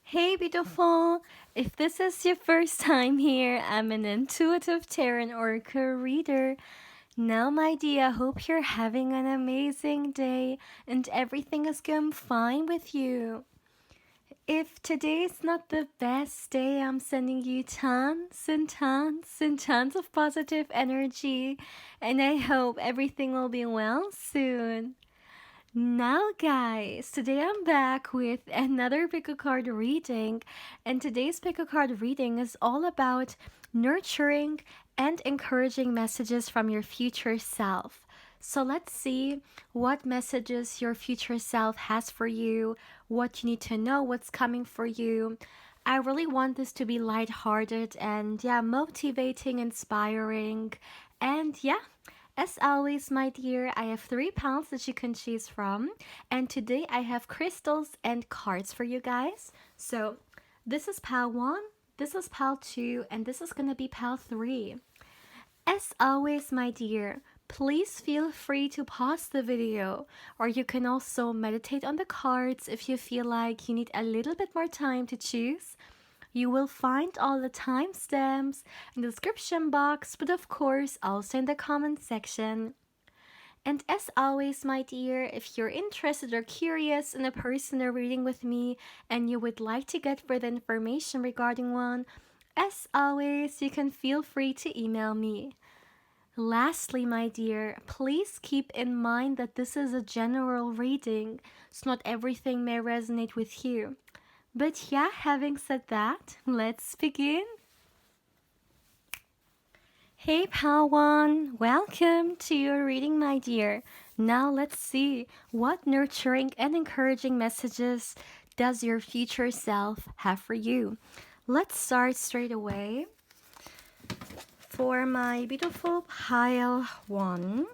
Hey, beautiful! If this is your first time here, I'm an intuitive tarot oracle reader. Now, my dear, I hope you're having an amazing day and everything is going fine with you. If today's not the best day, I'm sending you tons and tons and tons of positive energy, and I hope everything will be well soon. Now, guys, today I'm back with another pick a card reading, and today's pick a card reading is all about nurturing and encouraging messages from your future self. So let's see what messages your future self has for you, what you need to know, what's coming for you. I really want this to be lighthearted and motivating, inspiring, and as always, my dear, I have 3 pounds that you can choose from. And today I have crystals and cards for you guys. So this is pile 1, this is pile 2, and this is going to be pile 3. As always, my dear, please feel free to pause the video, or you can also meditate on the cards if you feel like you need a little bit more time to choose. You will find all the timestamps in the description box, but of course also in the comment section. And as always, my dear, if you're interested or curious in a personal reading with me and you would like to get further information regarding one, as always, you can feel free to email me. Lastly, my dear, please keep in mind that this is a general reading, so not everything may resonate with you. But having said that, let's begin. Hey Pawan, welcome to your reading, my dear. Now let's see what nurturing and encouraging messages does your future self have for you. Let's start straight away. For my beautiful pile 1,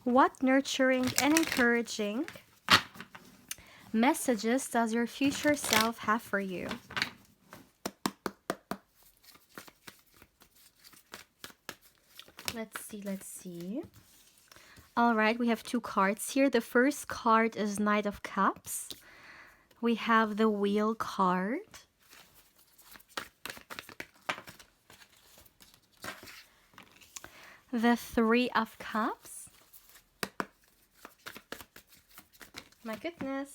what nurturing and encouraging messages does your future self have for you? Let's see. All right, we have 2 cards here. The first card is Knight of Cups. We have the Wheel card. The 3 of Cups. My goodness.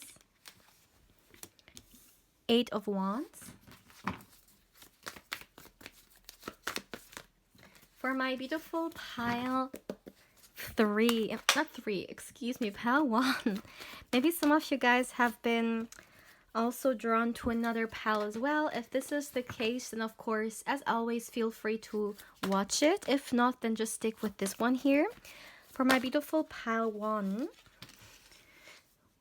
8 of Wands. For my beautiful pile 3, not 3, excuse me, pile 1. Maybe some of you guys have been also drawn to another pile as well. If this is the case, then of course, as always, feel free to watch it. If not, then just stick with this one here. For my beautiful pile 1,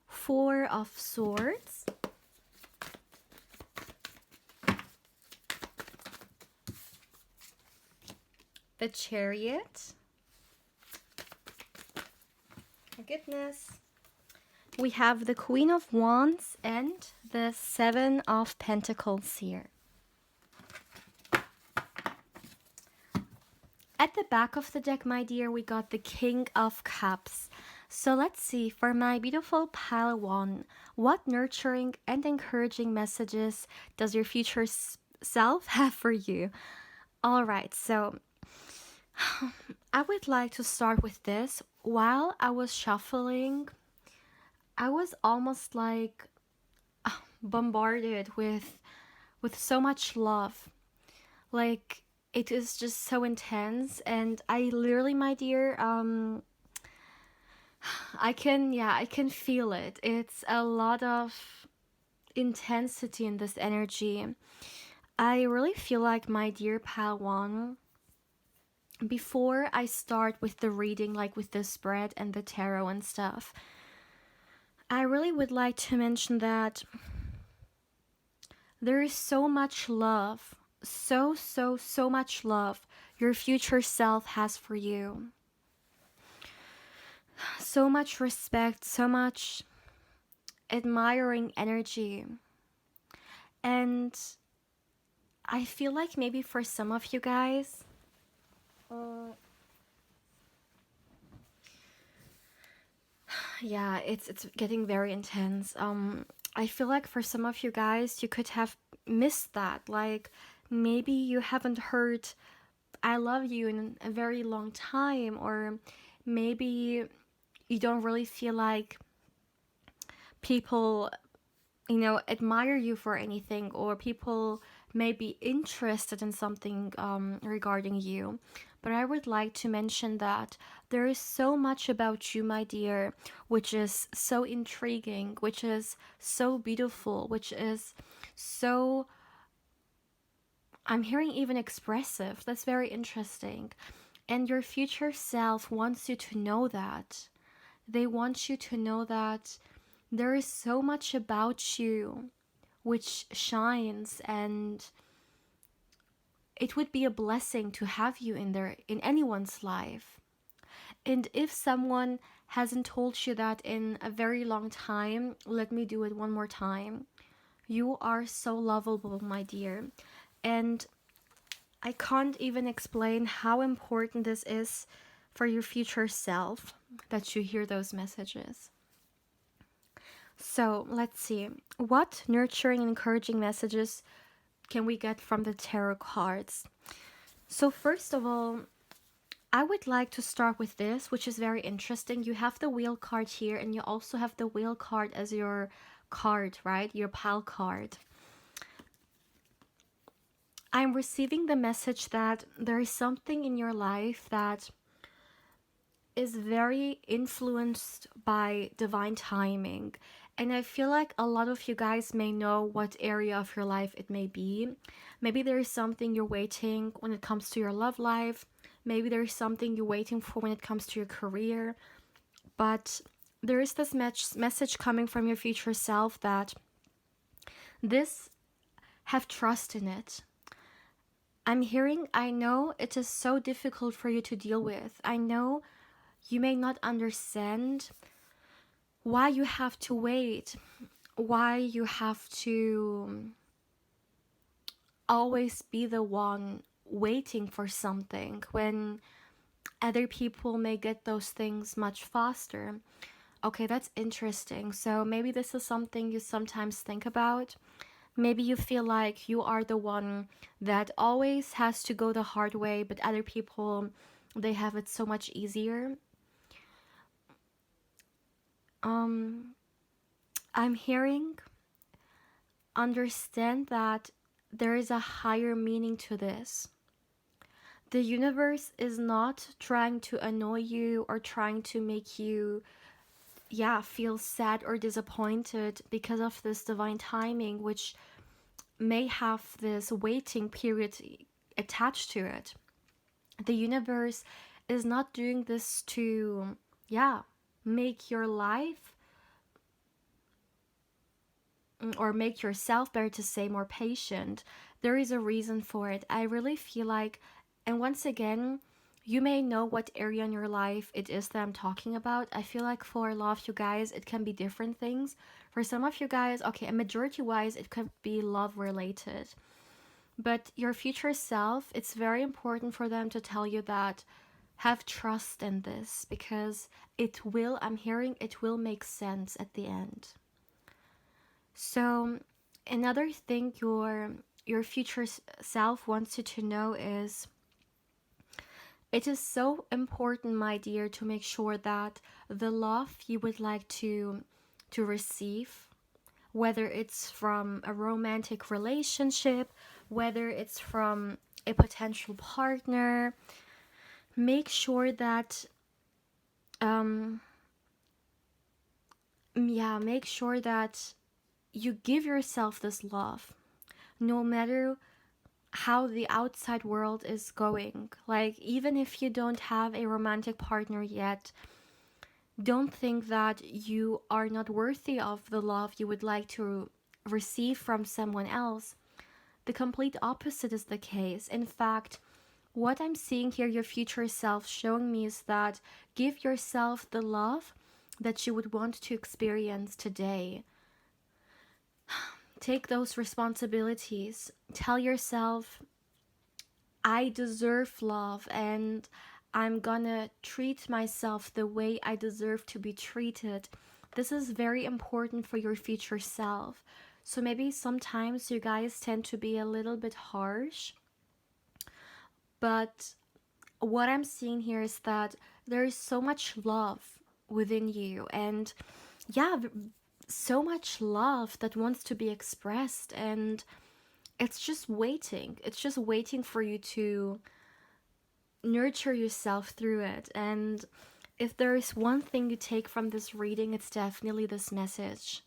4 of Swords. The Chariot. My goodness. We have the Queen of Wands and the 7 of Pentacles here. At the back of the deck, my dear, we got the King of Cups. So let's see, for my beautiful pile 1, what nurturing and encouraging messages does your future self have for you? All right, so I would like to start with this. While I was shuffling, I was almost like bombarded with so much love. Like, it is just so intense, and I literally, my dear, I can feel it. It's a lot of intensity in this energy. I really feel like, my dear Padawan, before I start with the reading, like with the spread and the tarot and stuff, I really would like to mention that there is so much love, so much love your future self has for you. So much respect, so much admiring energy. And I feel like maybe for some of you guys, Yeah, it's getting very intense. I feel like for some of you guys, you could have missed that. Like maybe you haven't heard "I love you" in a very long time, or maybe you don't really feel like people, admire you for anything, or people may be interested in something regarding you. But I would like to mention that there is so much about you, my dear, which is so intriguing, which is so beautiful, which is so, I'm hearing even expressive. That's very interesting. And your future self wants you to know that. They want you to know that there is so much about you which shines, and it would be a blessing to have you in anyone's life. And if someone hasn't told you that in a very long time, let me do it one more time. You are so lovable, my dear. And I can't even explain how important this is for your future self that you hear those messages. So let's see. What nurturing and encouraging messages can we get from the tarot cards? So, first of all, I would like to start with this, which is very interesting. You have the wheel card here, and you also have the wheel card as your card, right? Your pal card. I'm receiving the message that there is something in your life that is very influenced by divine timing. And I feel like a lot of you guys may know what area of your life it may be. Maybe there is something you're waiting when it comes to your love life. Maybe there is something you're waiting for when it comes to your career. But there is this message coming from your future self that this, have trust in it. I'm hearing, I know it is so difficult for you to deal with. I know you may not understand why you have to wait, why you have to always be the one waiting for something when other people may get those things much faster. Okay, that's interesting. So maybe this is something you sometimes think about. Maybe you feel like you are the one that always has to go the hard way, but other people, they have it so much easier. I'm hearing, understand that there is a higher meaning to this. The universe is not trying to annoy you or trying to make you, feel sad or disappointed because of this divine timing, which may have this waiting period attached to it. The universe is not doing this to, make your life, or make yourself, better to say, more patient. There is a reason for it. I really feel like, and once again, you may know what area in your life it is that I'm talking about. I feel like for a lot of you guys, it can be different things. For some of you guys, okay, a majority wise, it could be love related. But your future self, it's very important for them to tell you that have trust in this, because it will, I'm hearing, it will make sense at the end. So another thing your future self wants you to know is, it is so important, my dear, to make sure that the love you would like to receive, whether it's from a romantic relationship, whether it's from a potential partner, make sure that make sure that you give yourself this love, no matter how the outside world is going. Like, even if you don't have a romantic partner yet, don't think that you are not worthy of the love you would like to receive from someone else. The complete opposite is the case. In fact, what I'm seeing here, your future self showing me, is that give yourself the love that you would want to experience today. Take those responsibilities. Tell yourself, I deserve love, and I'm gonna treat myself the way I deserve to be treated. This is very important for your future self. So maybe sometimes you guys tend to be a little bit harsh, but what I'm seeing here is that there is so much love within you, and yeah, so much love that wants to be expressed, and it's just waiting. It's just waiting for you to nurture yourself through it. And if there is one thing you take from this reading, it's definitely this message.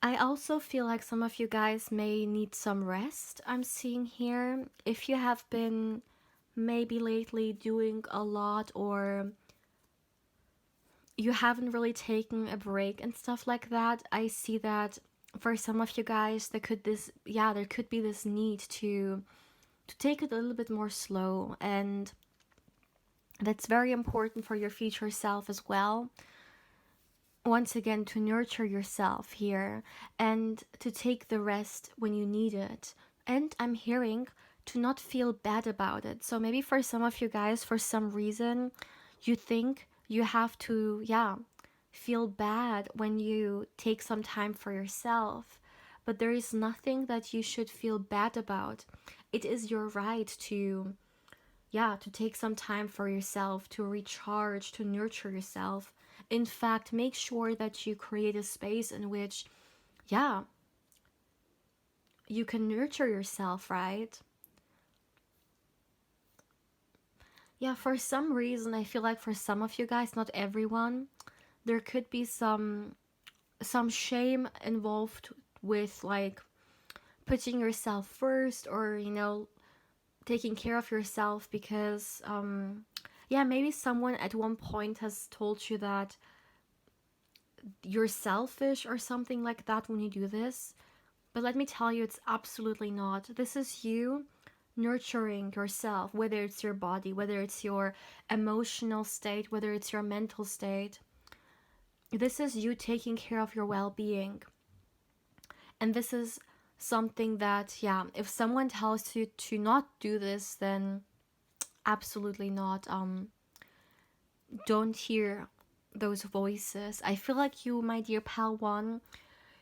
I also feel like some of you guys may need some rest, I'm seeing here. If you have been maybe lately doing a lot, or you haven't really taken a break and stuff like that, I see that for some of you guys there could be this need to take it a little bit more slow, and that's very important for your future self as well. Once again, to nurture yourself here and to take the rest when you need it. And I'm hearing to not feel bad about it. So maybe for some of you guys, for some reason, you think you have to, feel bad when you take some time for yourself. But there is nothing that you should feel bad about. It is your right to take some time for yourself, to recharge, to nurture yourself. In fact, make sure that you create a space in which, you can nurture yourself, right? Yeah, for some reason, I feel like for some of you guys, not everyone, there could be some shame involved with like putting yourself first, or taking care of yourself, because maybe someone at one point has told you that you're selfish or something like that when you do this. But let me tell you, it's absolutely not. This is you nurturing yourself, whether it's your body, whether it's your emotional state, whether it's your mental state. This is you taking care of your well-being. And this is something that, if someone tells you to not do this, then absolutely not. Don't hear those voices. I feel like you, my dear pal one,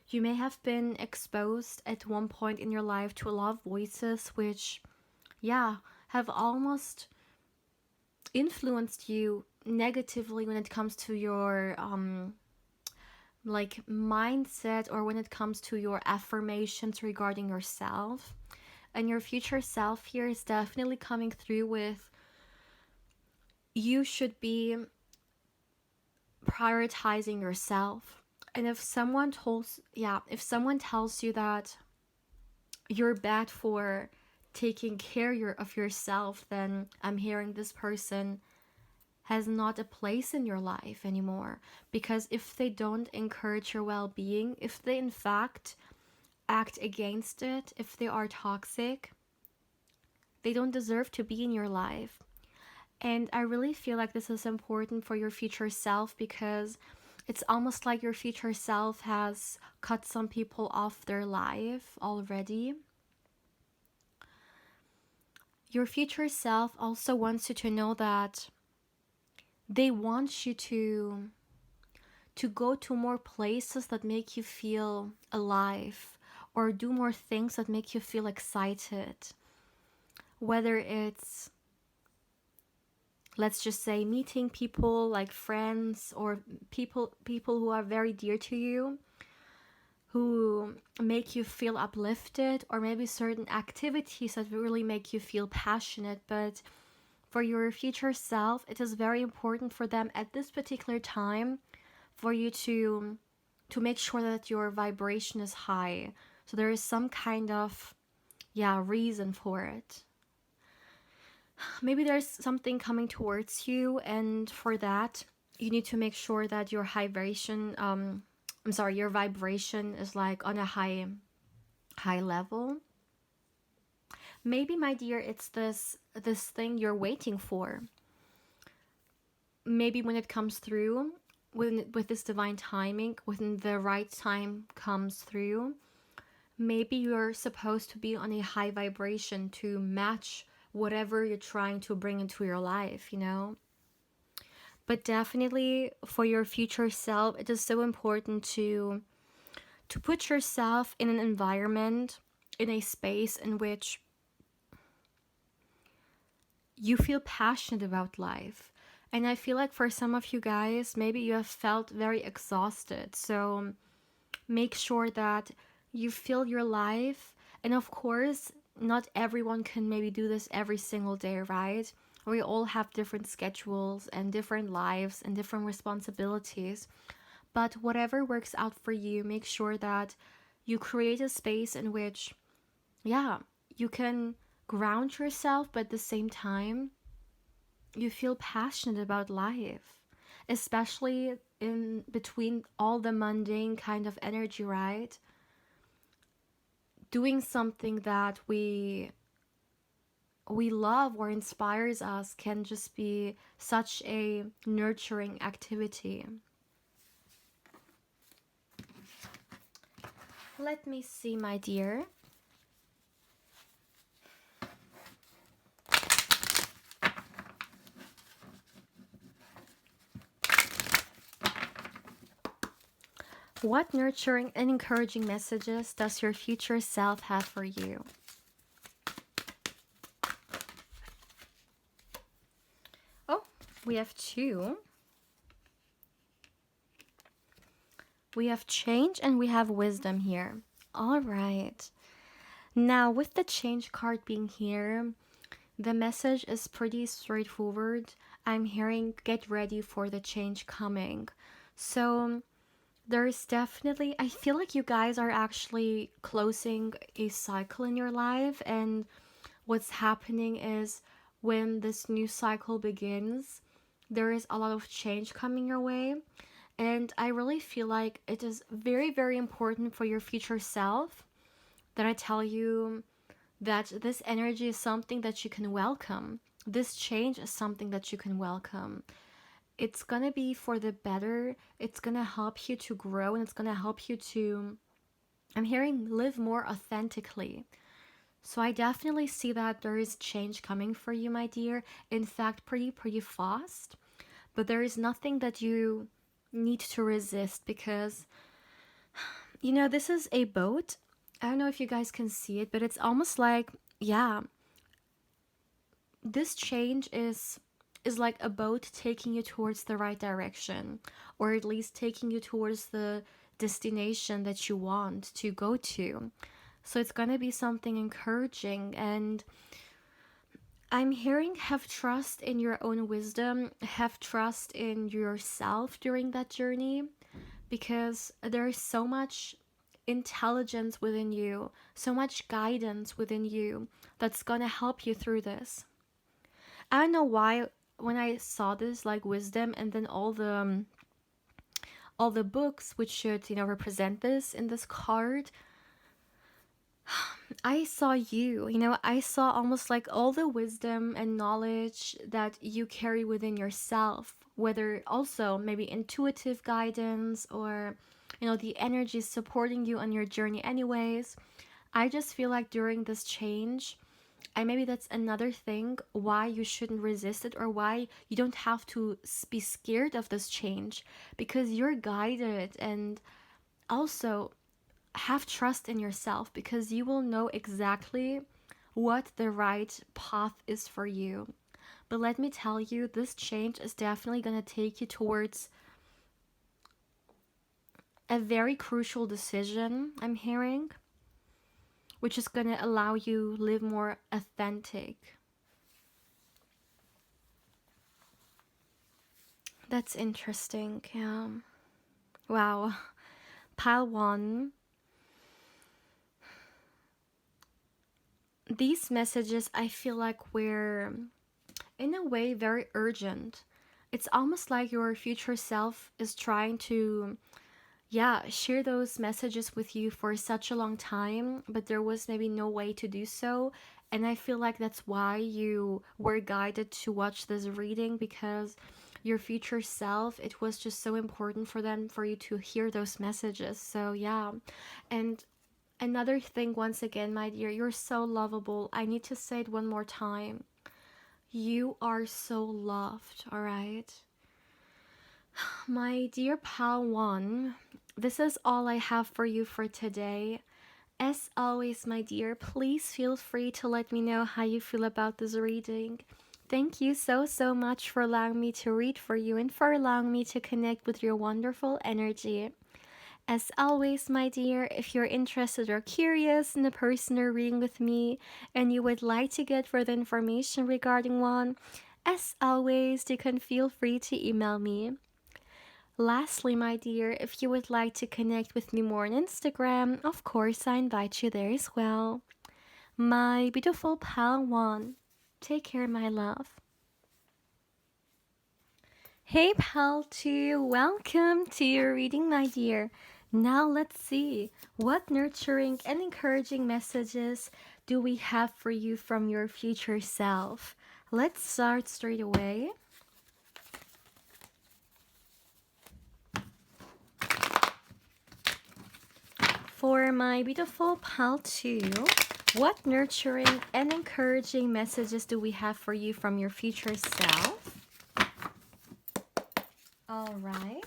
you may have been exposed at one point in your life to a lot of voices which, have almost influenced you negatively when it comes to your like mindset, or when it comes to your affirmations regarding yourself. And your future self here is definitely coming through with, you should be prioritizing yourself. And if someone tells you that you're bad for taking care of yourself, then I'm hearing this person has not a place in your life anymore. Because if they don't encourage your well-being, if they in fact act against it, if they are toxic, they don't deserve to be in your life. And I really feel like this is important for your future self, because it's almost like your future self has cut some people off their life already. Your future self also wants you to know that they want you to go to more places that make you feel alive, or do more things that make you feel excited. Whether it's, let's just say, meeting people like friends, or people who are very dear to you, who make you feel uplifted, or maybe certain activities that really make you feel passionate. But for your future self, it is very important for them at this particular time for you to make sure that your vibration is high. So there is some kind of reason for it. Maybe there's something coming towards you, and for that you need to make sure that your your vibration is like on a high level. Maybe, my dear, it's this thing you're waiting for. Maybe when it comes through, with this divine timing, when the right time comes through, maybe you're supposed to be on a high vibration to match whatever you're trying to bring into your life, you know. But definitely for your future self, it is so important to put yourself in an environment, in a space in which you feel passionate about life. And I feel like for some of you guys, maybe you have felt very exhausted. So make sure that you fill your life. And of course, not everyone can maybe do this every single day, right? We all have different schedules and different lives and different responsibilities. But whatever works out for you, make sure that you create a space in which, yeah, you can ground yourself, but at the same time, you feel passionate about life, especially in between all the mundane kind of energy, right? Doing something that we love or inspires us can just be such a nurturing activity. Let me see, my dear. What nurturing and encouraging messages does your future self have for you? Oh, we have two. We have change and we have wisdom here. All right. Now, with the change card being here, the message is pretty straightforward. I'm hearing get ready for the change coming. So, there's definitely, I feel like you guys are actually closing a cycle in your life, and what's happening is when this new cycle begins, there is a lot of change coming your way. And I really feel like it is very, very important for your future self that I tell you that this energy is something that you can welcome. This change is something that you can welcome. It's gonna be for the better. It's gonna help you to grow, and it's gonna help you to, I'm hearing, live more authentically. So I definitely see that there is change coming for you, my dear. In fact, pretty fast. But there is nothing that you need to resist, because, you know, this is a boat. I don't know if you guys can see it, but it's almost like, yeah, this change is like a boat taking you towards the right direction, or at least taking you towards the destination that you want to go to. So it's going to be something encouraging, and I'm hearing have trust in your own wisdom, have trust in yourself during that journey, because there is so much intelligence within you, so much guidance within you that's going to help you through this. I don't know why when I saw this like wisdom and then all the books which should, you know, represent this in this card, I saw you, you know, I saw almost like all the wisdom and knowledge that you carry within yourself, whether also maybe intuitive guidance or, you know, the energy supporting you on your journey anyways. I just feel like during this change, and maybe that's another thing why you shouldn't resist it, or why you don't have to be scared of this change, because you're guided. And also have trust in yourself, because you will know exactly what the right path is for you. But let me tell you, this change is definitely going to take you towards a very crucial decision, I'm hearing, which is going to allow you live more authentic. That's interesting. Yeah. Wow. Pile 1. These messages, I feel like, were in a way very urgent. It's almost like your future self is trying to, yeah, share those messages with you for such a long time, but there was maybe no way to do so. And I feel like that's why you were guided to watch this reading, because your future self, it was just so important for them, for you to hear those messages. So yeah. And Another thing, once again, my dear, you're so lovable. I need to say it one more time. You are so loved, all right? My dear pal one, this is all I have for you for today. As always, my dear, please feel free to let me know how you feel about this reading. Thank you so much for allowing me to read for you and for allowing me to connect with your wonderful energy. As always, my dear, if you're interested or curious in a personal reading with me and you would like to get further information regarding one, as always, you can feel free to email me. Lastly, my dear, if you would like to connect with me more on Instagram, of course, I invite you there as well. My beautiful pal one, take care, my love. Hey, pal two, welcome to your reading, my dear. Now let's see, what nurturing and encouraging messages do we have for you from your future self? Let's start straight away. For my beautiful pal 2, what nurturing and encouraging messages do we have for you from your future self? All right.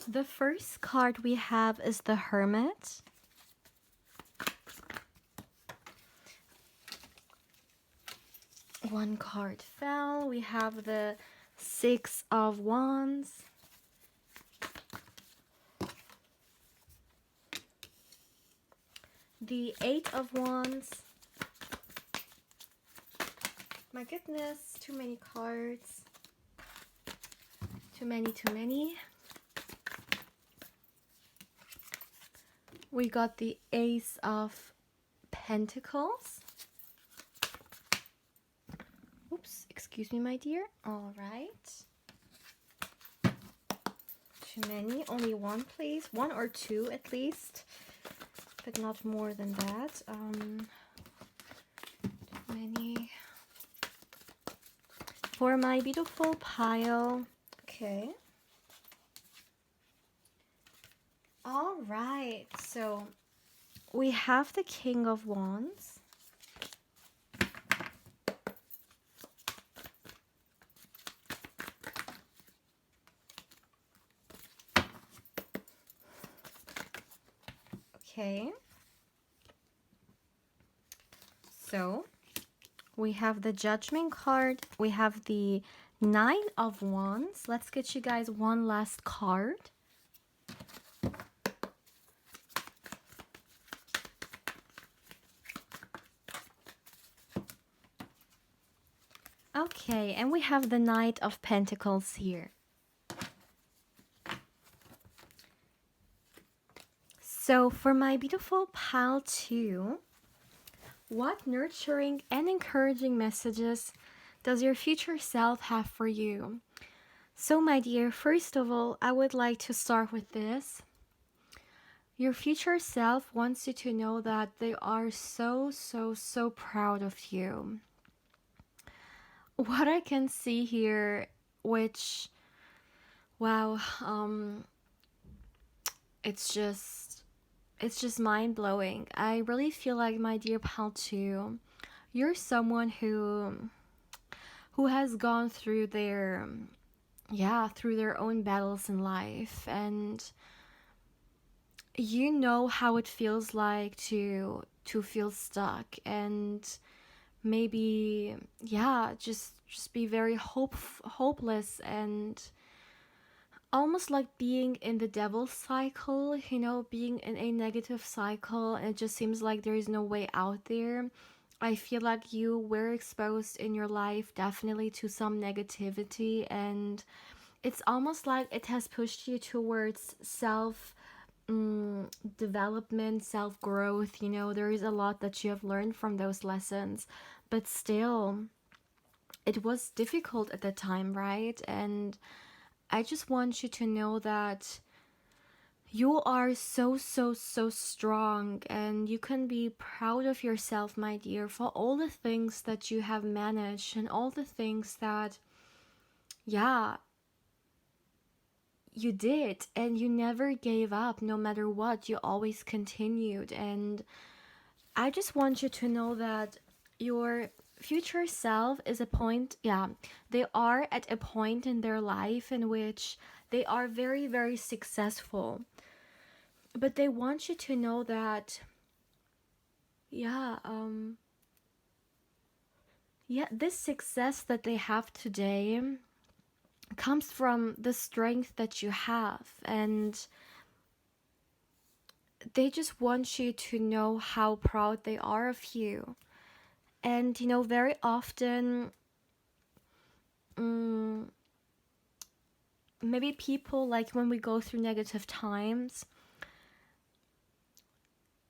The first card we have is the Hermit. One card fell. We have the Six of Wands. The Eight of Wands. My goodness, too many cards. Too many. We got the Ace of Pentacles. Oops, excuse me, my dear. All right. Too many. Only one, please. One or two, at least. But not more than that. Too many. For my beautiful pile. Okay. All right. So, we have the King of Wands. Okay, so we have the Judgment card, we have the Nine of Wands. Let's get you guys one last card. Okay, and we have the Knight of Pentacles here. So for my beautiful pal 2, what nurturing and encouraging messages does your future self have for you? So my dear, first of all, I would like to start with this. Your future self wants you to know that they are so proud of you. What I can see here, which, wow, it's just mind-blowing. I really feel like, my dear pal 2, you're someone who has gone through their own battles in life, and you know how it feels like to feel stuck and maybe just be very hopeless and almost like being in the devil's cycle, being in a negative cycle, and it just seems like there is no way out there. I feel like you were exposed in your life definitely to some negativity, and it's almost like it has pushed you towards development, self-growth. There is a lot that you have learned from those lessons, but still it was difficult at the time, right? And I just want you to know that you are so strong, and you can be proud of yourself, my dear, for all the things that you have managed and all the things that you did, and you never gave up. No matter what, you always continued. And I just want you to know that your future self is a point, yeah, they are at a point in their life in which they are very, very successful. But they want you to know that, yeah, yeah, this success that they have today comes from the strength that you have. And they just want you to know how proud they are of you. And, very often, mm, maybe people, like when we go through negative times,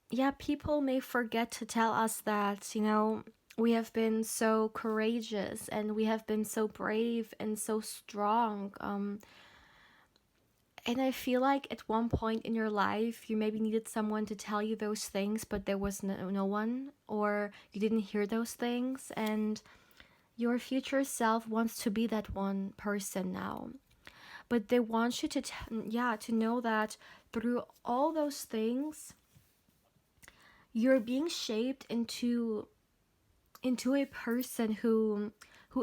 yeah, people may forget to tell us that, we have been so courageous and we have been so brave and so strong. And I feel like at one point in your life, you maybe needed someone to tell you those things, but there was no one, or you didn't hear those things. And your future self wants to be that one person now. But they want you to, to know that through all those things, you're being shaped into a person who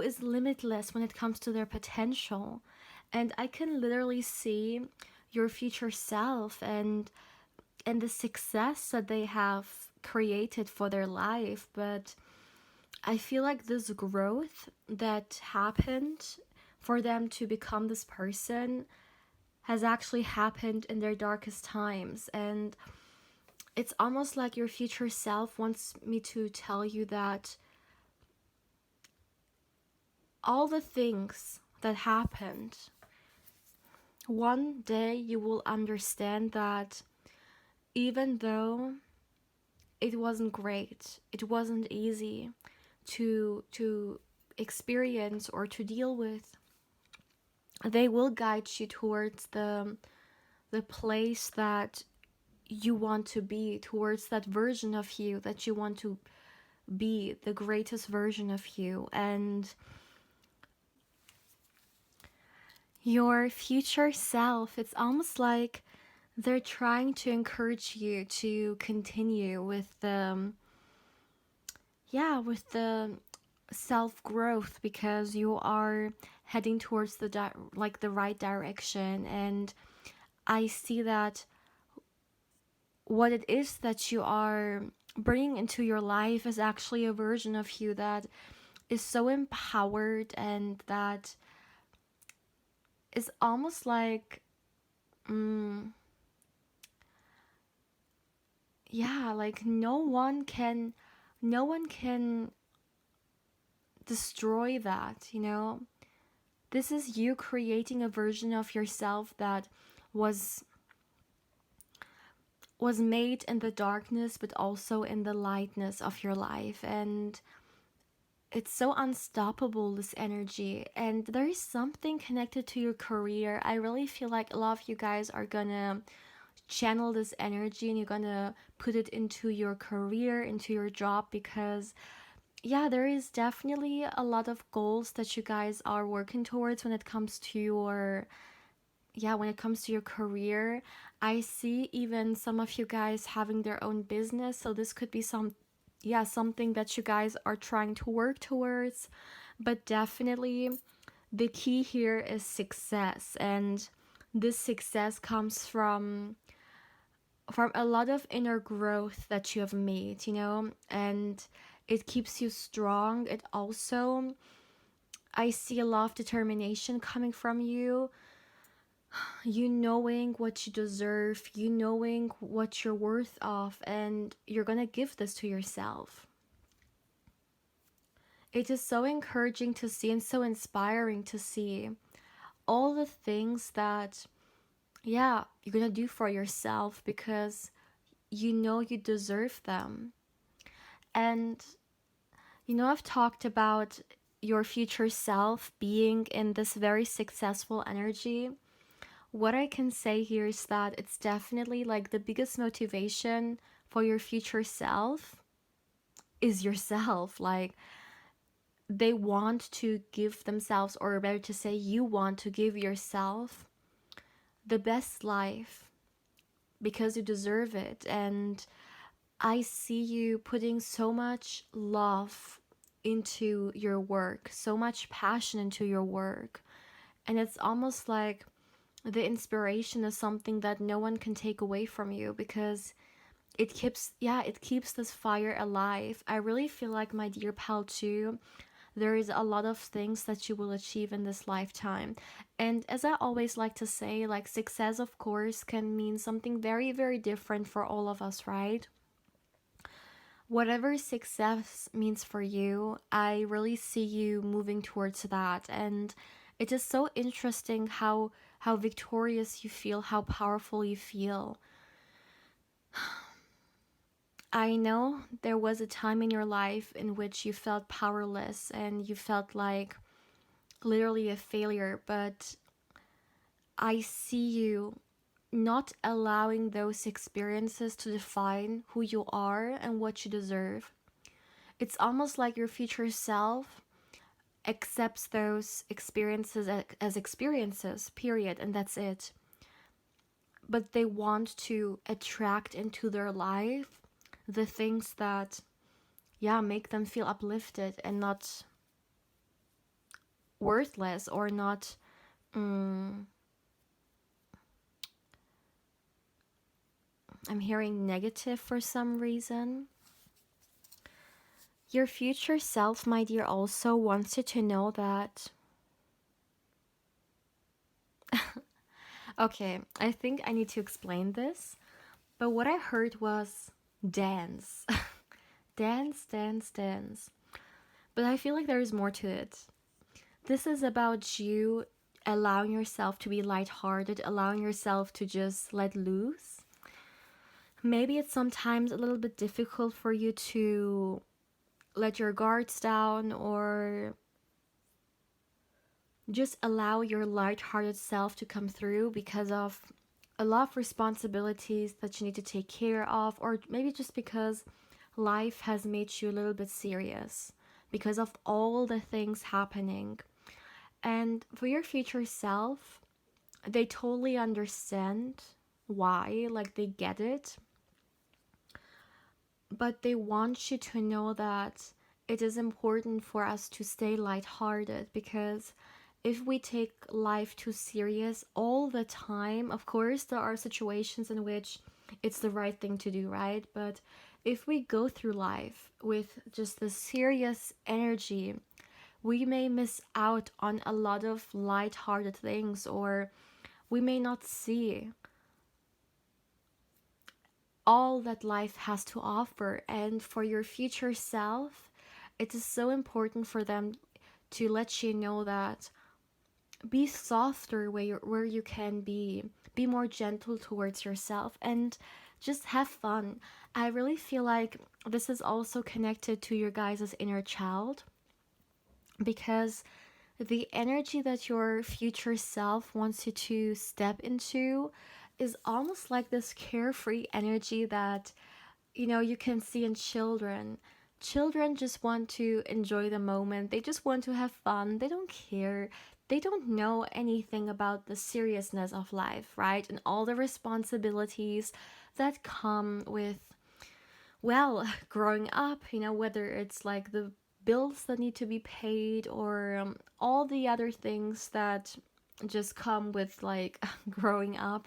is limitless when it comes to their potential. And I can literally see your future self and the success that they have created for their life. But I feel like this growth that happened for them to become this person has actually happened in their darkest times. And it's almost like your future self wants me to tell you that all the things that happened, one day you will understand that even though it wasn't great, it wasn't easy to experience or to deal with, they will guide you towards the place that you want to be, towards that version of you that you want to be, the greatest version of you. And your future self, it's almost like they're trying to encourage you to continue with the self growth, because you are heading towards the right direction. And I see that what it is that you are bringing into your life is actually a version of you that is so empowered, and that is almost like, like no one can destroy that. This is you creating a version of yourself that was made in the darkness, but also in the lightness of your life. And it's so unstoppable, this energy. And there is something connected to your career. I really feel like a lot of you guys are gonna channel this energy, and you're gonna put it into your career, into your job, because there is definitely a lot of goals that you guys are working towards when it comes to your career. I see even some of you guys having their own business, so this could be something that you guys are trying to work towards. But definitely the key here is success, and this success comes from a lot of inner growth that you have made, and it keeps you strong. It also, I see a lot of determination coming from you. You knowing what you deserve, you knowing what you're worth of, and you're gonna give this to yourself. It is so encouraging to see and so inspiring to see all the things that, you're gonna do for yourself, because you know you deserve them. And I've talked about your future self being in this very successful energy. What I can say here is that it's definitely like the biggest motivation for your future self is yourself. Like, they want to give themselves, or better to say, you want to give yourself the best life because you deserve it. And I see you putting so much love into your work, so much passion into your work. And it's almost like the inspiration is something that no one can take away from you, because it keeps this fire alive. I really feel like, my dear pal, too, there is a lot of things that you will achieve in this lifetime. And as I always like to say, like, success, of course, can mean something very, very different for all of us, right? Whatever success means for you, I really see you moving towards that. And it is so interesting how victorious you feel, how powerful you feel. I know there was a time in your life in which you felt powerless and you felt like literally a failure, but I see you not allowing those experiences to define who you are and what you deserve. It's almost like your future self accepts those experiences as experiences, period, and that's it. But they want to attract into their life the things that, yeah, make them feel uplifted and not worthless, or not I'm hearing negative for some reason. Your future self, my dear, also wants you to know that. Okay, I think I need to explain this, but what I heard was dance. Dance, dance, dance. But I feel like there is more to it. This is about you allowing yourself to be lighthearted, allowing yourself to just let loose. Maybe it's sometimes a little bit difficult for you to let your guards down, or just allow your lighthearted self to come through because of a lot of responsibilities that you need to take care of, or maybe just because life has made you a little bit serious because of all the things happening. And for your future self, they totally understand why, like, they get it, but they want you to know that it is important for us to stay lighthearted, because if we take life too serious all the time, of course there are situations in which it's the right thing to do, right? But if we go through life with just the serious energy, we may miss out on a lot of lighthearted things, or we may not see all that life has to offer. And for your future self, it is so important for them to let you know that be softer where you can be more gentle towards yourself, and just have fun. I really feel like this is also connected to your guys' inner child, because the energy that your future self wants you to step into is almost like this carefree energy that, you can see in children. Children just want to enjoy the moment. They just want to have fun. They don't care. They don't know anything about the seriousness of life, right? And all the responsibilities that come with, well, growing up, whether it's like the bills that need to be paid, or all the other things that just come with, like, growing up.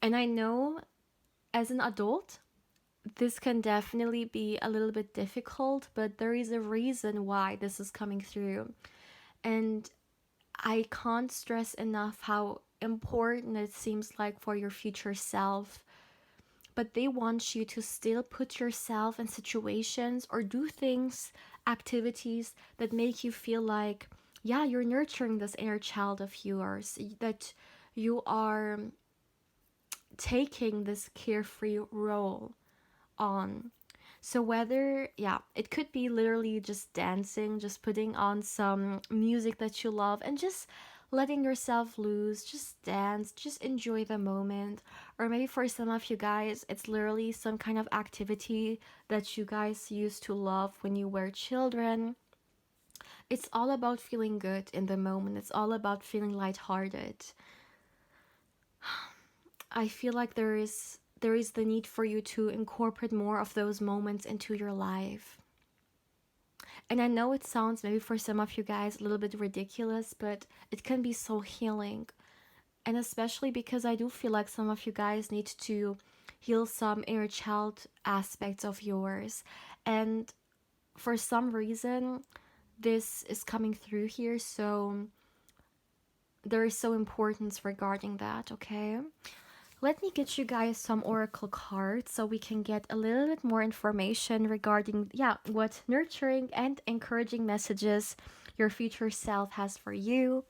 And I know as an adult, this can definitely be a little bit difficult, but there is a reason why this is coming through. And I can't stress enough how important it seems like for your future self. But they want you to still put yourself in situations or do things, activities that make you feel like, yeah, you're nurturing this inner child of yours, that you are taking this carefree role on. So whether, yeah, it could be literally just dancing, just putting on some music that you love and just letting yourself loose, just dance, just enjoy the moment. Or maybe for some of you guys, it's literally some kind of activity that you guys used to love when you were children. It's all about feeling good in the moment. It's all about feeling lighthearted. I feel like there is the need for you to incorporate more of those moments into your life. And I know it sounds maybe for some of you guys a little bit ridiculous, but it can be so healing. And especially because I do feel like some of you guys need to heal some inner child aspects of yours. And for some reason, this is coming through here. So there is so importance regarding that, okay? Let me get you guys some oracle cards so we can get a little bit more information regarding, what nurturing and encouraging messages your future self has for you.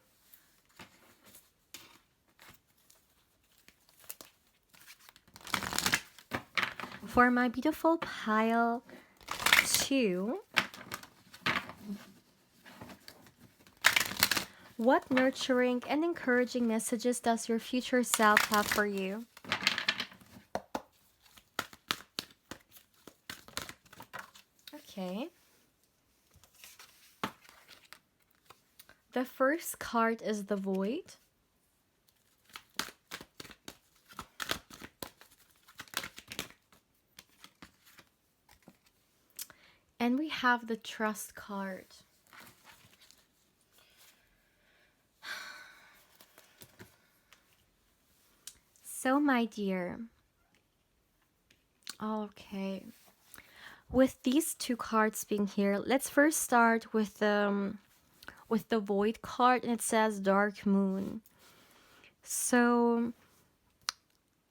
For my beautiful pile 2, what nurturing and encouraging messages does your future self have for you? Okay. The first card is the Void. And we have the Trust card. So, my dear, okay, with these two cards being here, let's first start with the Void card, and it says Dark Moon. So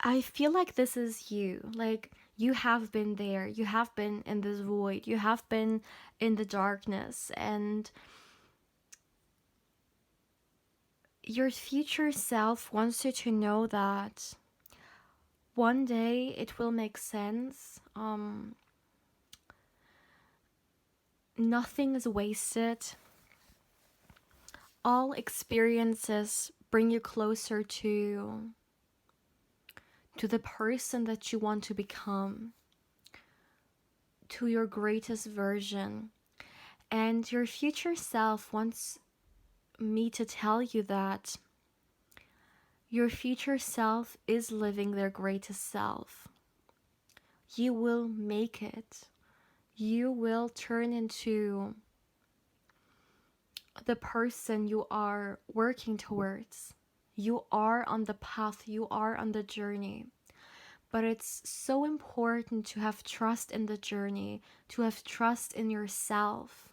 I feel like this is you. Like, you have been there. You have been in this void. You have been in the darkness. And your future self wants you to know that one day it will make sense. Nothing is wasted. All experiences bring you closer to the person that you want to become, to your greatest version. And your future self wants me to tell you that your future self is living their greatest self. You will make it. You will turn into the person you are working towards. You are on the path, you are on the journey. But it's so important to have trust in the journey, to have trust in yourself.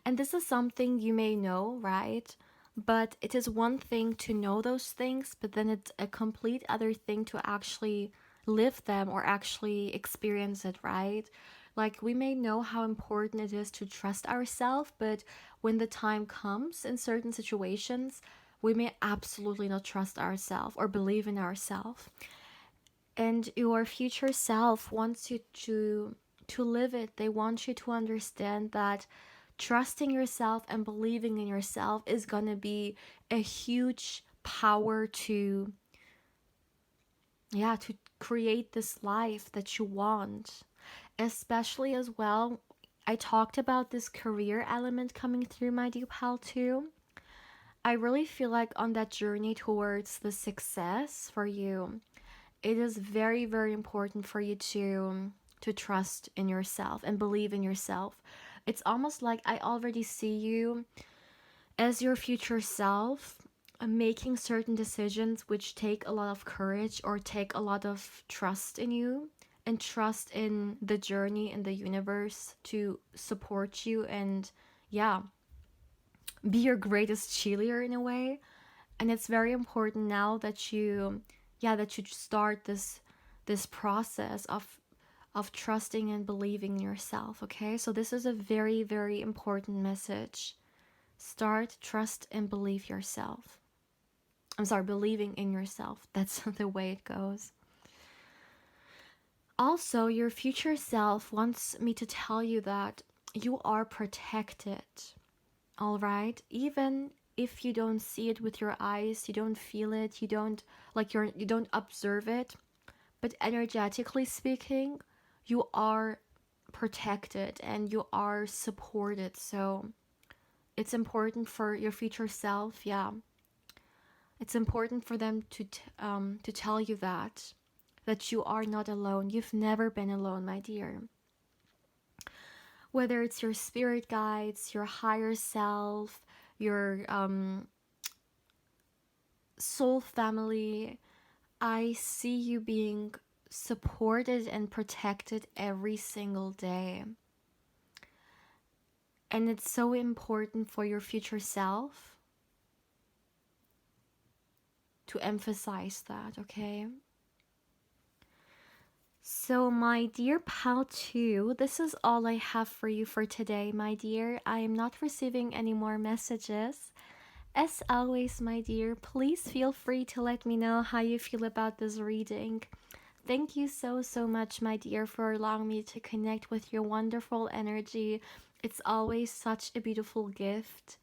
And this is something you may know, right? But it is one thing to know those things, but then it's a complete other thing to actually live them or actually experience it, right? Like, we may know how important it is to trust ourselves, but when the time comes in certain situations, we may absolutely not trust ourselves or believe in ourselves. And your future self wants you to live it. They want you to understand that trusting yourself and believing in yourself is going to be a huge power to create this life that you want. Especially as well, I talked about this career element coming through, my dear pal, too. I really feel like on that journey towards the success for you, it is very, very important for you to trust in yourself and believe in yourself. It's almost like I already see you as your future self, making certain decisions which take a lot of courage or take a lot of trust in you and trust in the journey and the universe to support you and be your greatest cheerleader in a way. And it's very important now that you start this process of trusting and believing in yourself, okay? So this is a very, very important message. Start, trust, and believe yourself. Believing in yourself. That's the way it goes. Also, your future self wants me to tell you that you are protected, all right? Even if you don't see it with your eyes, you don't feel it, you don't observe it, but energetically speaking, you are protected and you are supported. So it's important for your future self, It's important for them to tell you that you are not alone. You've never been alone, my dear. Whether it's your spirit guides, your higher self, your soul family, I see you being supported and protected every single day. And it's so important for your future self to emphasize that, okay? So, my dear pal 2, this is all I have for you for today, my dear. I am not receiving any more messages. As always, my dear, please feel free to let me know how you feel about this reading. Thank you so, so much, my dear, for allowing me to connect with your wonderful energy. It's always such a beautiful gift.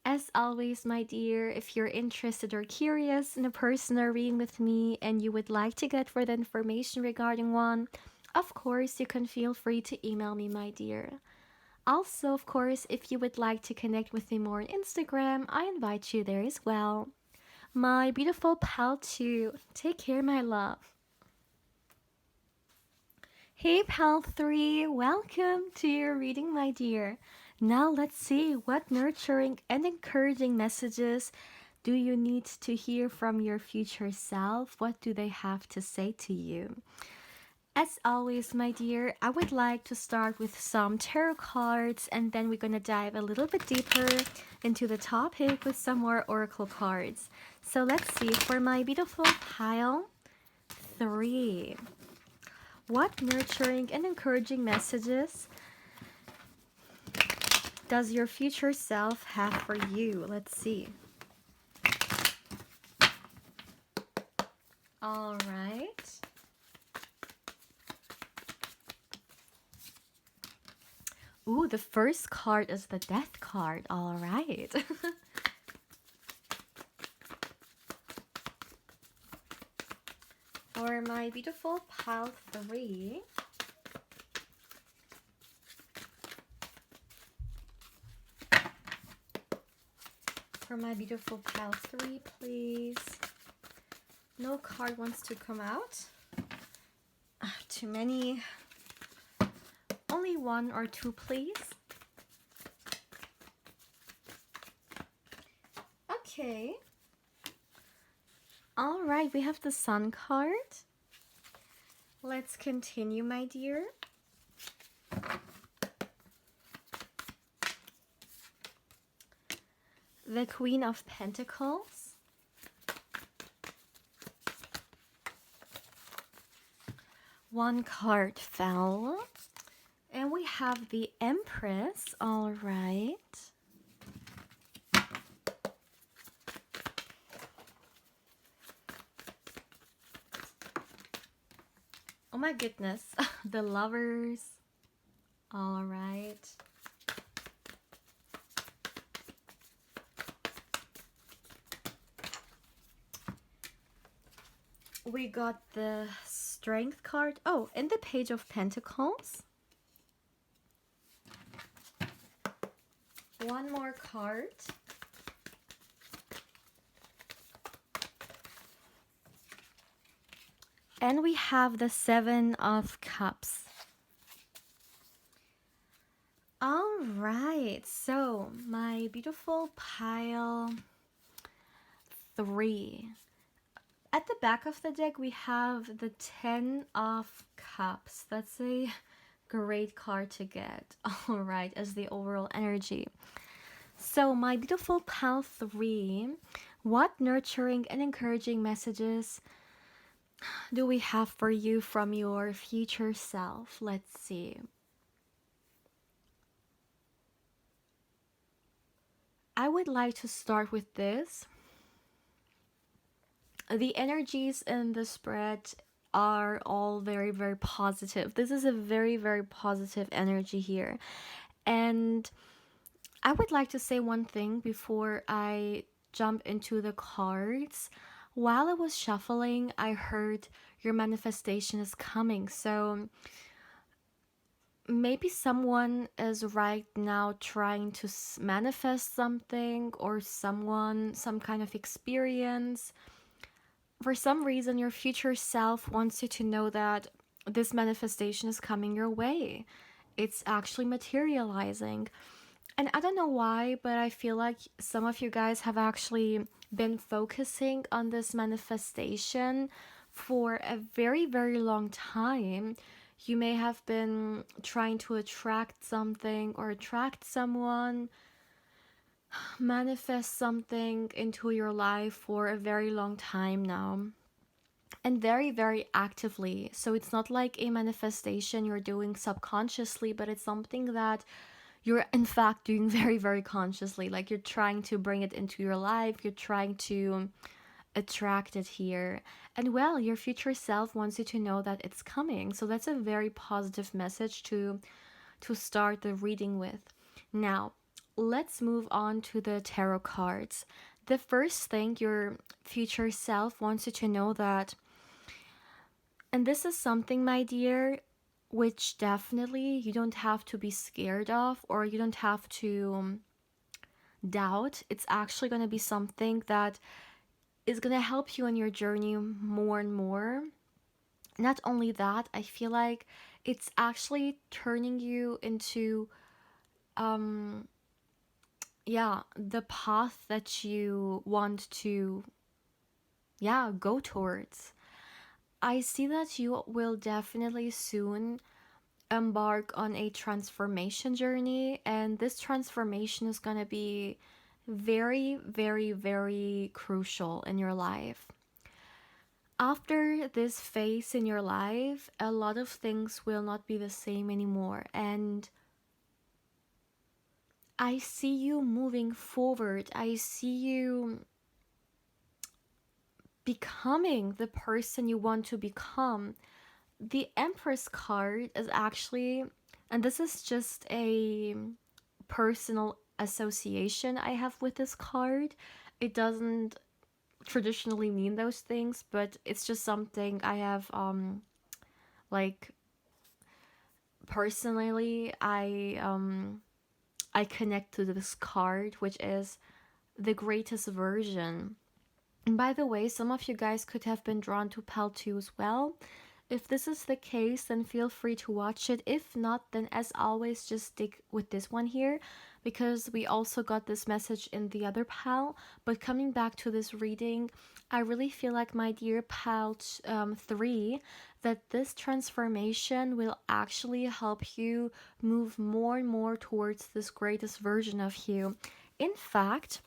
As always, my dear, if you're interested or curious in a personal reading with me and you would like to get further information regarding one, of course, you can feel free to email me, my dear. Also, of course, if you would like to connect with me more on Instagram, I invite you there as well. My beautiful pal 2, take care, my love. Hey pal 3, welcome to your reading, my dear. Now let's see what nurturing and encouraging messages do you need to hear from your future self? What do they have to say to you? As always, my dear, I would like to start with some tarot cards and then we're going to dive a little bit deeper into the topic with some more oracle cards. So let's see, for my beautiful pile 3, what nurturing and encouraging messages does your future self have for you? Let's see. All right. Ooh, the first card is the Death card. All right. For my beautiful pile 3, for my beautiful pile 3, please. No card wants to come out. Too many. Only 1 or 2, please. Okay. All right, we have the Sun card. Let's continue, my dear. The Queen of Pentacles. One card fell. And we have the Empress. All right. Oh my goodness. The Lovers. All right. We got the Strength card. Oh, and the Page of Pentacles. One more card. And we have the Seven of Cups. All right, so my beautiful pile 3. At the back of the deck, we have the 10 of Cups. That's a great card to get. All right, as the overall energy. So my beautiful pal 3, what nurturing and encouraging messages do we have for you from your future self? Let's see. I would like to start with this. The energies in the spread are all very, very positive. This is a very, very positive energy here. And I would like to say one thing before I jump into the cards. While I was shuffling, I heard your manifestation is coming. So maybe someone is right now trying to manifest something, or some kind of experience. For some reason, your future self wants you to know that this manifestation is coming your way. It's actually materializing. And I don't know why, but I feel like some of you guys have actually been focusing on this manifestation for a very, very long time. You may have been trying to attract something or attract someone, manifest something into your life for a very long time now. And very, very actively. So it's not like a manifestation you're doing subconsciously, but it's something that you're in fact doing very, very consciously. Like you're trying to bring it into your life, you're trying to attract it here. And well, your future self wants you to know that it's coming. So that's a very positive message to start the reading with. Now, let's move on to the tarot cards. The first thing your future self wants you to know that, and this is something, my dear, which definitely you don't have to be scared of, or you don't have to doubt. It's actually going to be something that is going to help you on your journey more and more. Not only that, I feel like it's actually turning you into the path that you want to go towards. I see that you will definitely soon embark on a transformation journey, and this transformation is going to be very, very, very crucial in your life. After this phase in your life, a lot of things will not be the same anymore, and I see you moving forward. I see you becoming the person you want to become. The Empress card is actually, and this is just a personal association I have with this card. It doesn't traditionally mean those things, but it's just something I have like personally I connect to this card, which is the greatest version. And by the way, some of you guys could have been drawn to Pal 2 as well. If this is the case, then feel free to watch it. If not, then as always, just stick with this one here, because we also got this message in the other pal. But coming back to this reading, I really feel like, my dear pal 3, that this transformation will actually help you move more and more towards this greatest version of you. In fact,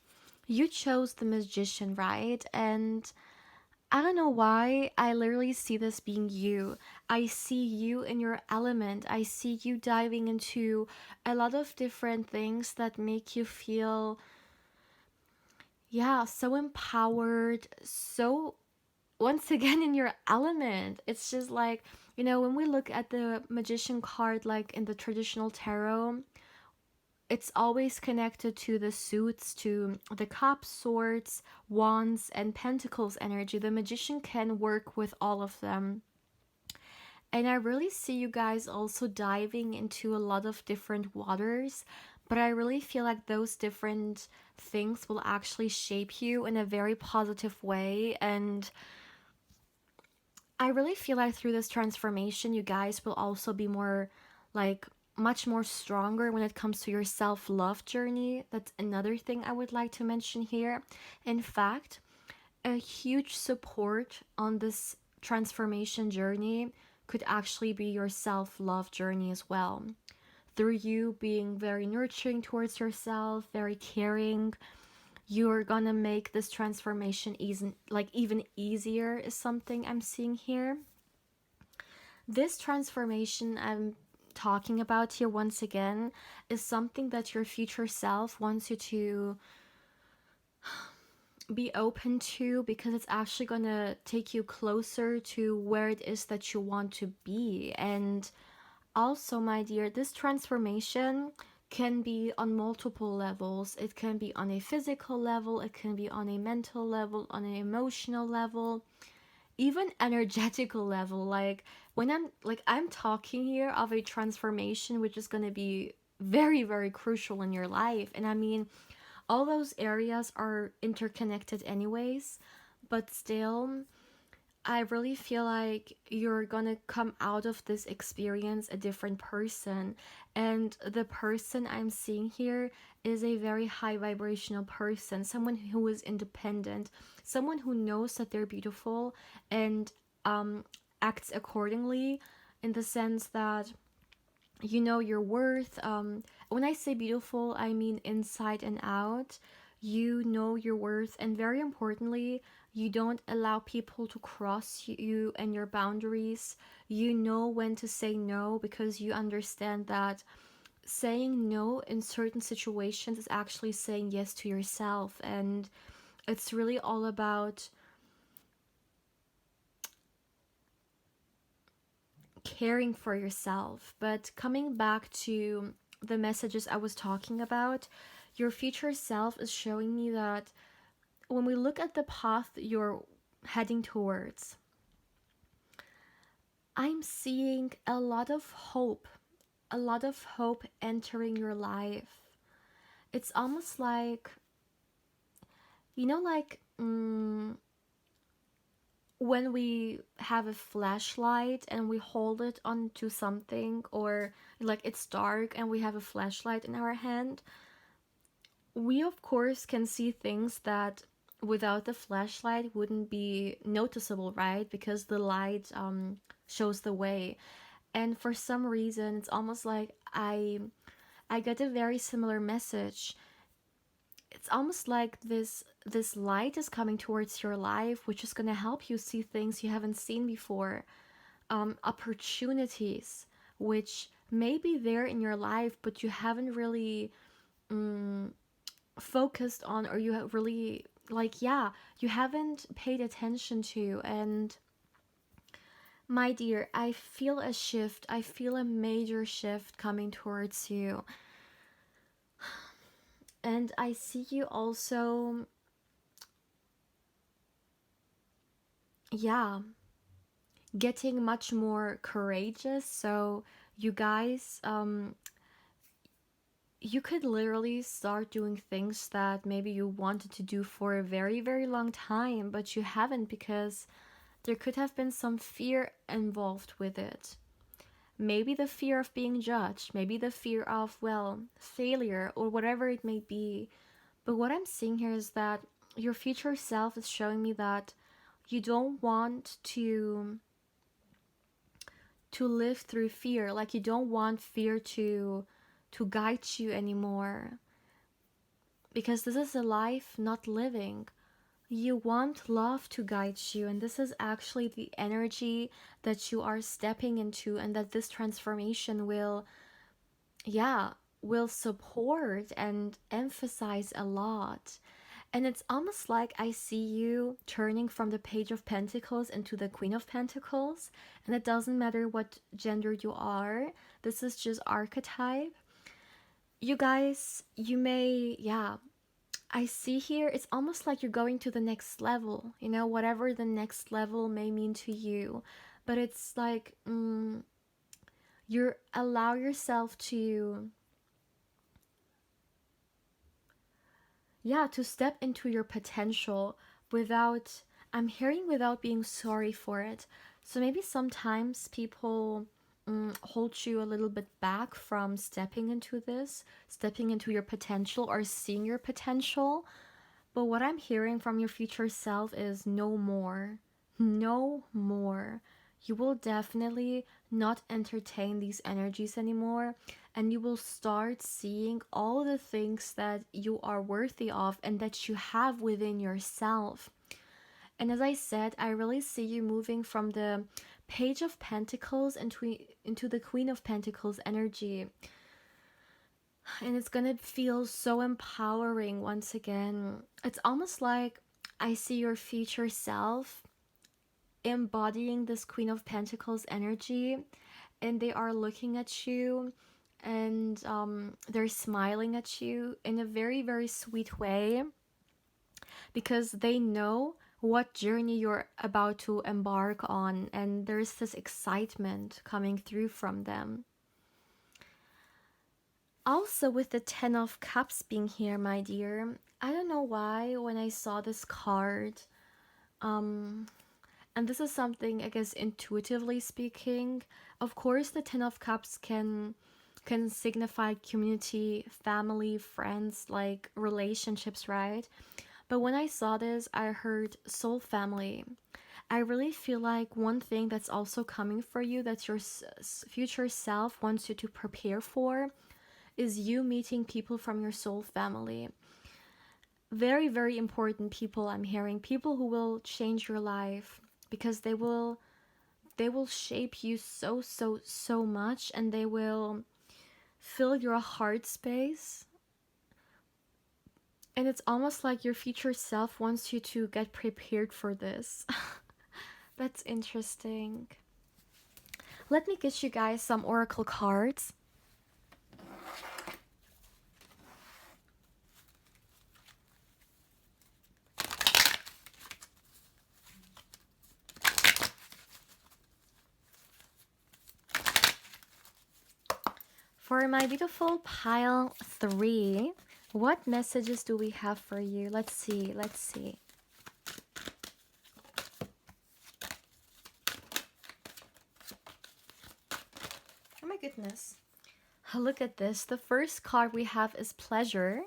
you chose the Magician, right? And I don't know why, I literally see this being you. I see you in your element. I see you diving into a lot of different things that make you feel, so empowered, so, once again, in your element. It's just like, when we look at the Magician card, like in the traditional tarot, it's always connected to the suits, to the cups, swords, wands, and pentacles energy. The Magician can work with all of them. And I really see you guys also diving into a lot of different waters, but I really feel like those different things will actually shape you in a very positive way. And I really feel like through this transformation, you guys will also be more, like, much more stronger when it comes to your self-love journey. That's another thing I would like to mention here. In fact, a huge support on this transformation journey could actually be your self-love journey as well. Through you being very nurturing towards yourself, very caring, you're gonna make this transformation even easier, is something I'm seeing here. This transformation I'm talking about here, once again, is something that your future self wants you to be open to, because it's actually gonna take you closer to where it is that you want to be. And also, my dear, this transformation can be on multiple levels. It can be on a physical level, it can be on a mental level, on an emotional level. even energetical level. Like when I'm talking here of a transformation which is going to be very, very crucial in your life. And I mean, all those areas are interconnected anyways, but still, I really feel like you're gonna come out of this experience a different person. And the person I'm seeing here is a very high vibrational person, someone who is independent, someone who knows that they're beautiful and um, acts accordingly, in the sense that you know your worth. When I say beautiful, I mean inside and out. You know your worth, and very importantly, you don't allow people to cross you and your boundaries. You know when to say no, because you understand that saying no in certain situations is actually saying yes to yourself. And it's really all about caring for yourself. But coming back to the messages I was talking about, your future self is showing me that when we look at the path you're heading towards, I'm seeing a lot of hope entering your life. It's almost like, you know, like when we have a flashlight and we hold it onto something, or like it's dark and we have a flashlight in our hand, we of course can see things that without the flashlight wouldn't be noticeable, right? Because the light shows the way. And for some reason, it's almost like I get a very similar message. It's almost like this light is coming towards your life, which is going to help you see things you haven't seen before, opportunities which may be there in your life, but you haven't really focused on, or you have really, like, yeah, you haven't paid attention to. And my dear, I feel a shift. I feel a major shift coming towards you. And I see you also, yeah, getting much more courageous. So, you guys, you could literally start doing things that maybe you wanted to do for a very, very long time, but you haven't, because there could have been some fear involved with it. Maybe the fear of being judged, maybe the fear of, well, failure, or whatever it may be. But what I'm seeing here is that your future self is showing me that you don't want to live through fear. Like, you don't want fear to guide you anymore, because this is a life not living. You want love to guide you, and this is actually the energy that you are stepping into, and that this transformation will, yeah, will support and emphasize a lot. And it's almost like I see you turning from the Page of Pentacles into the Queen of Pentacles. And it doesn't matter what gender you are, this is just archetype. You guys, you may, yeah, I see here, it's almost like you're going to the next level, you know, whatever the next level may mean to you. But it's like, you allow yourself to, yeah, to step into your potential without, I'm hearing, without being sorry for it. So maybe sometimes people hold you a little bit back from stepping into this, stepping into your potential, or seeing your potential. But what I'm hearing from your future self is no more. No more. You will definitely not entertain these energies anymore, and you will start seeing all the things that you are worthy of and that you have within yourself. And as I said, I really see you moving from the Page of Pentacles into the Queen of Pentacles energy. And it's gonna feel so empowering once again. It's almost like I see your future self embodying this Queen of Pentacles energy, and they are looking at you, and they're smiling at you in a very, very sweet way, because they know what journey you're about to embark on, and there's this excitement coming through from them. Also, with the Ten of Cups being here, my dear, I don't know why when I saw this card, um, and this is something, I guess, intuitively speaking. Of course, the Ten of Cups can signify community, family, friends, like relationships, right? But when I saw this, I heard soul family. I really feel like one thing that's also coming for you that your future self wants you to prepare for is you meeting people from your soul family. Very, very important people, I'm hearing. People who will change your life, because they will shape you so, so, so much, and they will fill your heart space. And it's almost like your future self wants you to get prepared for this. That's interesting. Let me get you guys some oracle cards. For my beautiful pile 3, what messages do we have for you? Let's see, let's see. Oh my goodness. Look at this. The first card we have is pleasure.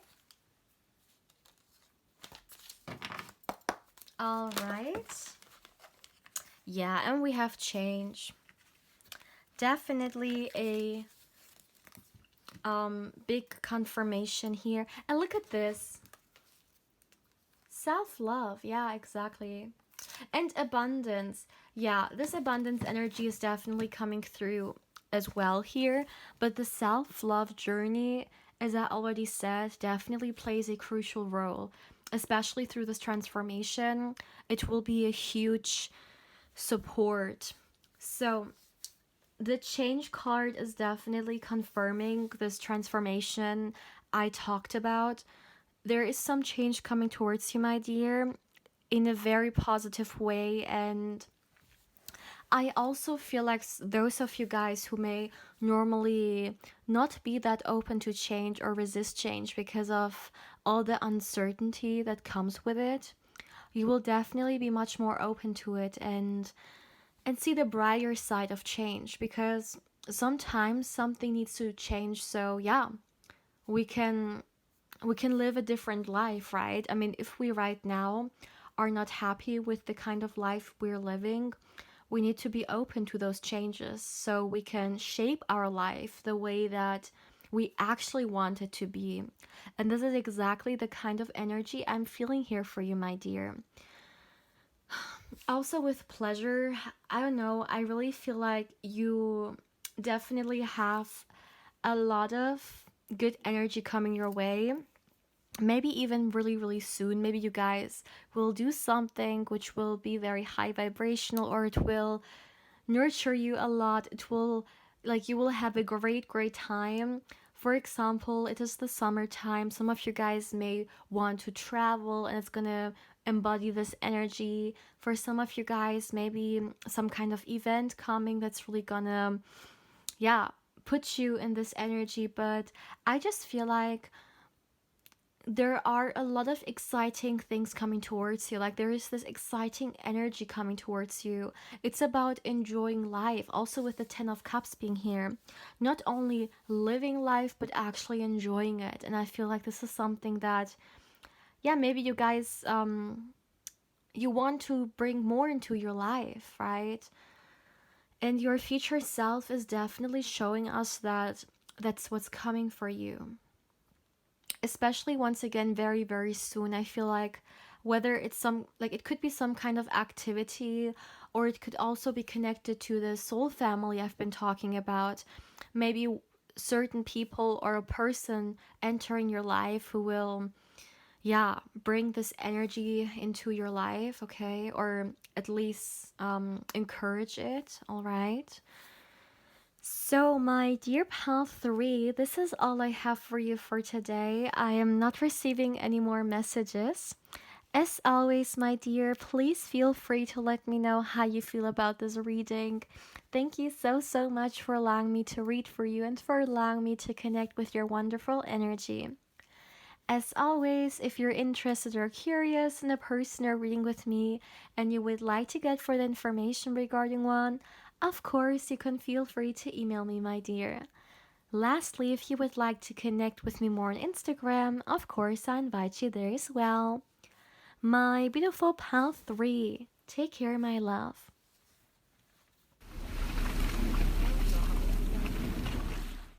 All right. Yeah, and we have change. Definitely a big confirmation here. And look at this. Self-love. Yeah, exactly. And abundance. Yeah, this abundance energy is definitely coming through as well here. But the self-love journey, as I already said, definitely plays a crucial role. Especially through this transformation. It will be a huge support. So the change card is definitely confirming this transformation I talked about. There is some change coming towards you, my dear, in a very positive way. And I also feel like those of you guys who may normally not be that open to change or resist change because of all the uncertainty that comes with it, you will definitely be much more open to it and see the brighter side of change, because sometimes something needs to change, so yeah, we can live a different life, right? I mean, if we right now are not happy with the kind of life we're living, we need to be open to those changes so we can shape our life the way that we actually want it to be. And this is exactly the kind of energy I'm feeling here for you, my dear. Also with pleasure, I don't know, I really feel like you definitely have a lot of good energy coming your way. Maybe even really, really soon. Maybe you guys will do something which will be very high vibrational, or it will nurture you a lot. It will, like, you will have a great, great time. For example, it is the summertime. Some of you guys may want to travel, and it's gonna embody this energy. For some of you guys, maybe some kind of event coming that's really gonna, yeah, put you in this energy. But I just feel like there are a lot of exciting things coming towards you. Like, there is this exciting energy coming towards you. It's about enjoying life. Also with the 10 of Cups being here, not only living life but actually enjoying it. And I feel like this is something that, yeah, maybe you guys you want to bring more into your life, right? And your future self is definitely showing us that that's what's coming for you. Especially once again, very, very soon. I feel like whether it's some, like, it could be some kind of activity, or it could also be connected to the soul family I've been talking about. Maybe certain people or a person entering your life who will, yeah, bring this energy into your life, okay? Or at least encourage it, all right? So, my dear pal 3, this is all I have for you for today. I am not receiving any more messages. As always, my dear, please feel free to let me know how you feel about this reading. Thank you so much for allowing me to read for you and for allowing me to connect with your wonderful energy. As always, if you're interested or curious in a personal reading with me and you would like to get further information regarding one, of course you can feel free to email me, my dear. Lastly, if you would like to connect with me more on Instagram, of course I invite you there as well. My beautiful pal 3, take care, my love.